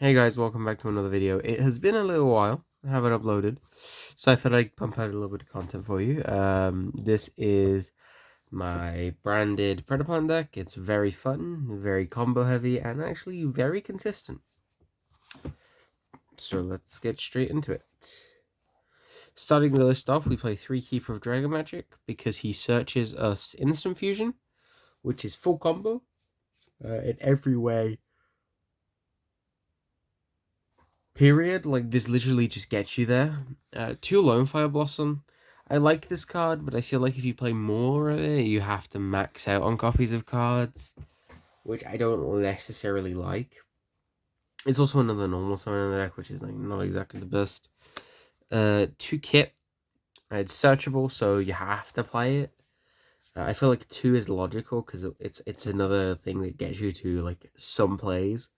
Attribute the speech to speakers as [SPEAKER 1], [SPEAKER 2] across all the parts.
[SPEAKER 1] Hey guys, welcome back to another video. It has been a little while, I haven't uploaded, so I thought I'd pump out a little bit of content for you. This is my branded predaplant deck. It's very fun, very combo heavy, and actually very consistent. So let's get straight into it. Starting the list off, we play 3 Keeper of Dragon Magic because he searches us Instant Fusion, which is full combo in every way. Period. Like, this literally just gets you there. 2 Lone Fire Blossom. I like this card, but I feel like if you play more of it, you have to max out on copies of cards, which I don't necessarily like. It's also another normal summon in the deck, which is like not exactly the best. 2 Kit. It's searchable, so you have to play it. I feel like 2 is logical because it's another thing that gets you to like some plays.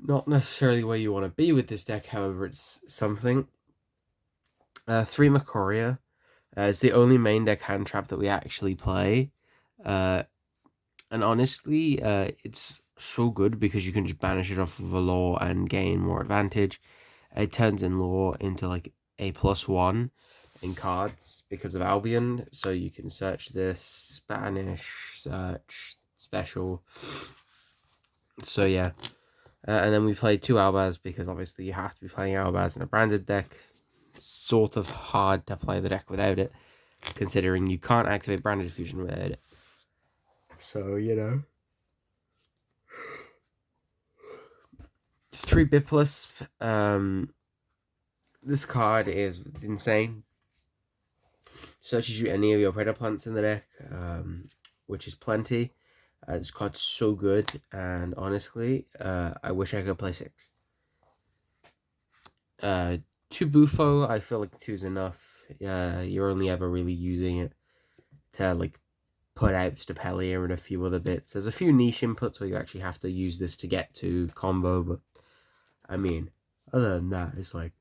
[SPEAKER 1] Not necessarily where you want to be with this deck, however, it's something. 3 Macoria. It's the only main deck hand trap that we actually play. And honestly, it's so good because you can just banish it off of a law and gain more advantage. It turns in law into like a +1 in cards because of Albion. So you can search this, banish, search, special. So yeah. And then we play 2 Albaz because obviously you have to be playing Albaz in a branded deck. It's sort of hard to play the deck without it, considering you can't activate Branded Fusion without it. So, you know. 3 Bipless. This card is insane. Searches you any of your predaplants in the deck, which is plenty. This card's so good, and honestly, I wish I could play 6. 2 Bufo, I feel like 2 is enough. You're only ever really using it to like put out Stapelia and a few other bits. There's a few niche inputs where you actually have to use this to get to combo, but I mean, other than that, it's like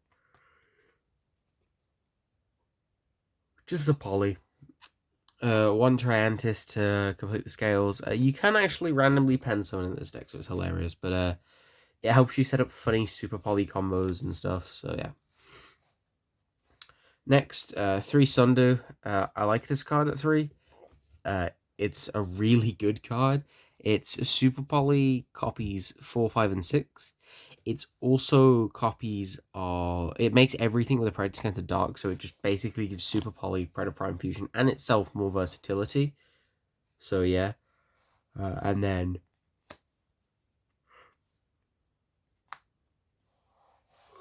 [SPEAKER 1] just a poly. 1 Triantis to complete the scales. You can actually randomly pen summon in this deck, so it's hilarious, but it helps you set up funny super poly combos and stuff, so yeah. Next, 3 Sundu. I like this card at 3. It's a really good card. It's super poly copies 4, 5, and 6. It's also copies of... It makes everything with a Predator Scan to Dark, so it just basically gives super poly Predator Prime Fusion and itself more versatility. So yeah. And then...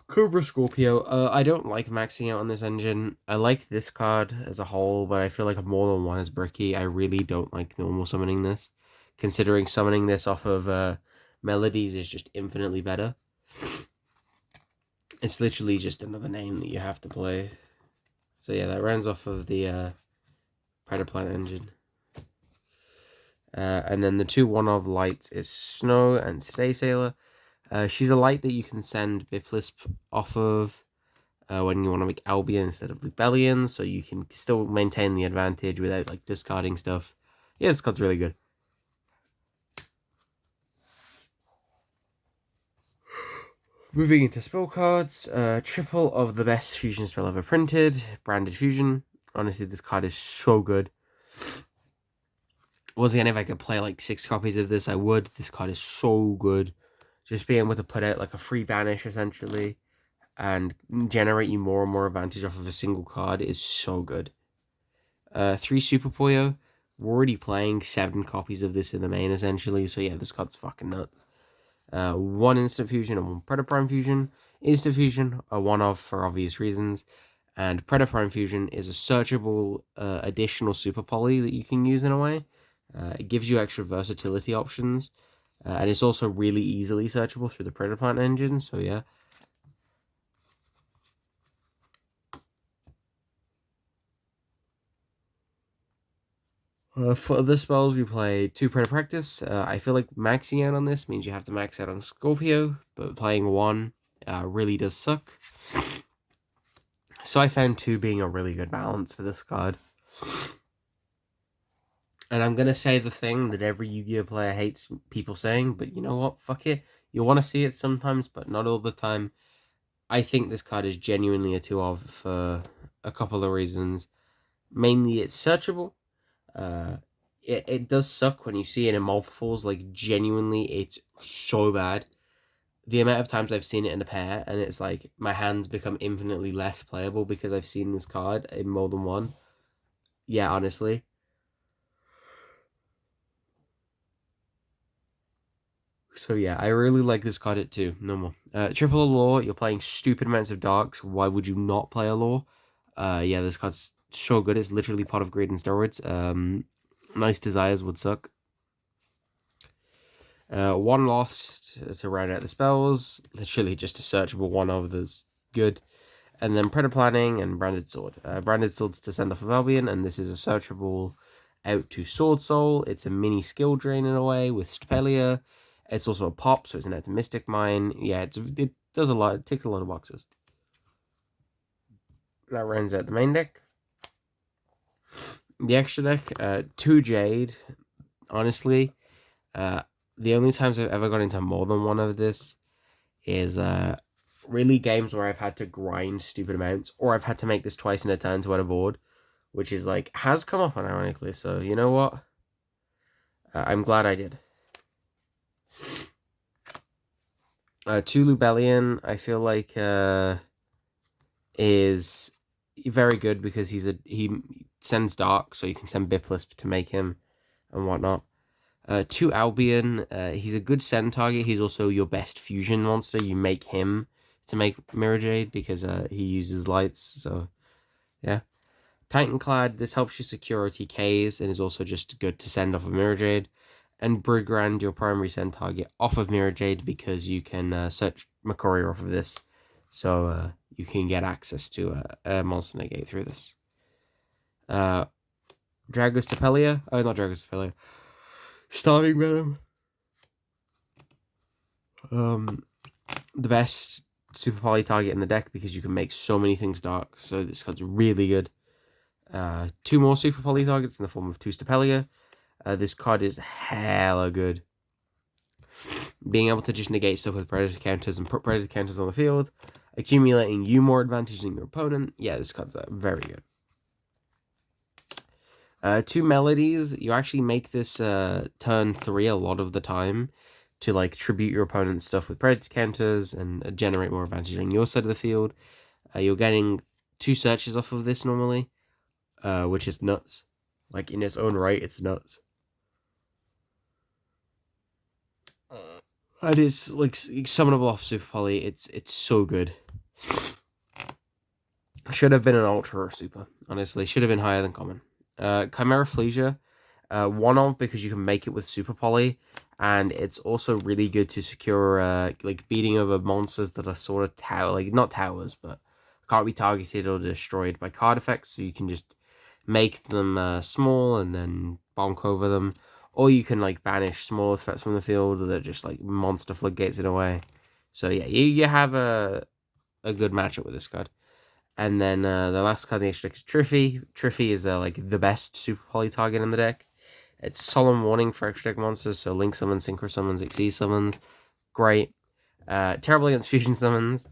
[SPEAKER 1] Cobra Scorpio. I don't like maxing out on this engine. I like this card as a whole, but I feel like more than 1 is bricky. I really don't like normal summoning this, considering summoning this off of Melodies is just infinitely better. It's literally just another name that you have to play. So yeah, that runs off of the Predaplant engine. And then the 2 one-of lights is Snow and Stay Sailor. She's a light that you can send Bipless off of when you want to make Albion instead of Rebellion, so you can still maintain the advantage without like discarding stuff. Yeah, this card's really good. Moving into spell cards, triple of the best fusion spell ever printed, Branded Fusion. Honestly, this card is so good. Once again, if I could play like 6 copies of this, I would. This card is so good. Just being able to put out like a free banish, essentially, and generate you more and more advantage off of a single card is so good. 3 Super Puyo. We're already playing 7 copies of this in the main, essentially, so yeah, this card's fucking nuts. 1 Instant Fusion and 1 Predator Prime Fusion. Instant Fusion, a one-off for obvious reasons, and Predator Prime Fusion is a searchable additional super poly that you can use in a way. It gives you extra versatility options, and it's also really easily searchable through the Predaplant engine, so yeah. For other spells, we play 2 Predator Practice. I feel like maxing out on this means you have to max out on Scorpio, but playing 1 really does suck. So I found 2 being a really good balance for this card. And I'm going to say the thing that every Yu-Gi-Oh player hates people saying, but you know what? Fuck it. You want to see it sometimes, but not all the time. I think this card is genuinely a 2 of for a couple of reasons. Mainly, it's searchable. Uh, it does suck when you see it in multiples. Like, genuinely, it's so bad. The amount of times I've seen it in a pair, and it's like my hands become infinitely less playable because I've seen this card in more than one. Yeah, honestly. So yeah, I really like this card at 2. No more. Triple Allure, you're playing stupid amounts of darks. Why would you not play Allure? Yeah, this card's so good. It's literally pot of greed and steroids. Nice Desires would suck. One lost to round out the spells. Literally just a searchable one of that's good. And then Predator Planning and Branded Sword. Branded Sword's to send off of Albion, and this is a searchable out to Sword Soul. It's a mini skill drain in a way with Stapelia. It's also a pop, so it's an out to Mystic Mine. Yeah, it does a lot. It ticks a lot of boxes. That rounds out the main deck. The extra deck, 2 Jade. Honestly, the only times I've ever got into more than one of this is really games where I've had to grind stupid amounts, or I've had to make this twice in a turn to win a board, which is like has come up ironically. So you know what? I'm glad I did. 2 Lubellion, I feel like is very good because he sends dark, so you can send Biplis to make him and whatnot. 2 Albion, he's a good send target. He's also your best fusion monster. You make him to make Mirror Jade because he uses lights. So yeah. Titanclad, this helps you secure TKs and is also just good to send off of Mirror Jade. And Brigand, your primary send target, off of Mirror Jade because you can search Makoria off of this. So you can get access to a monster negate through this. Dragos Tapelia. Oh, not Dragos Tapelia. Starving Venom. The best super poly target in the deck because you can make so many things dark. So this card's really good. 2 more super poly targets in the form of 2 Stapelia. This card is hella good. Being able to just negate stuff with predator counters and put predator counters on the field, accumulating you more advantage than your opponent. Yeah, this card's very good. 2 Melodies, you actually make this turn 3 a lot of the time to like tribute your opponent's stuff with predator counters and generate more advantage on your side of the field. You're getting 2 searches off of this normally, which is nuts. Like in its own right, it's nuts. And it's like summonable off Super Poly. It's so good. Should have been an Ultra or Super. Honestly, should have been higher than common. Chimera Flesia, one of because you can make it with Super Poly, and it's also really good to secure like beating over monsters that are sort of like not towers, but can't be targeted or destroyed by card effects. So you can just make them small and then bonk over them. Or you can like banish smaller threats from the field that are just like monster floodgates in a way. So yeah, you have a good matchup with this card. And then the last card in the extra deck is Triffy. Triffy is like the best super poly target in the deck. It's Solemn Warning for extra deck monsters, so Link summons, Synchro summons, Xyz summons. Great. Terrible against fusion summons.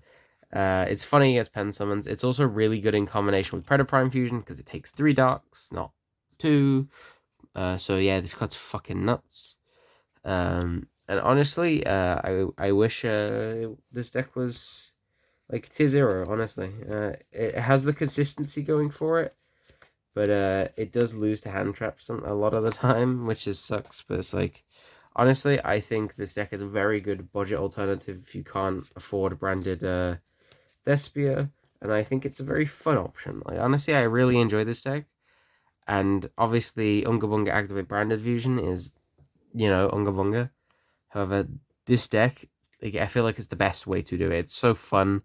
[SPEAKER 1] It's funny against pen summons. It's also really good in combination with Predator Prime Fusion because it takes 3 darks, not 2. So yeah, this card's fucking nuts. And honestly, I wish this deck was like tier 0. Honestly, it has the consistency going for it, but it does lose to hand traps a lot of the time, which is sucks. But it's like, honestly, I think this deck is a very good budget alternative if you can't afford branded Thespia, and I think it's a very fun option. Like honestly, I really enjoy this deck. And obviously, Unga Bunga Activate Branded Fusion is, Unga Bunga. However, this deck, like, I feel like it's the best way to do it. It's so fun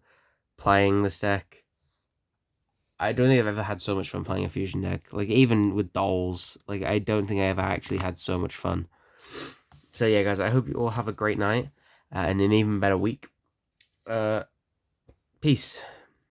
[SPEAKER 1] playing this deck. I don't think I've ever had so much fun playing a fusion deck. Like, even with dolls, like, I don't think I ever actually had so much fun. So, yeah, guys, I hope you all have a great night and an even better week. Peace.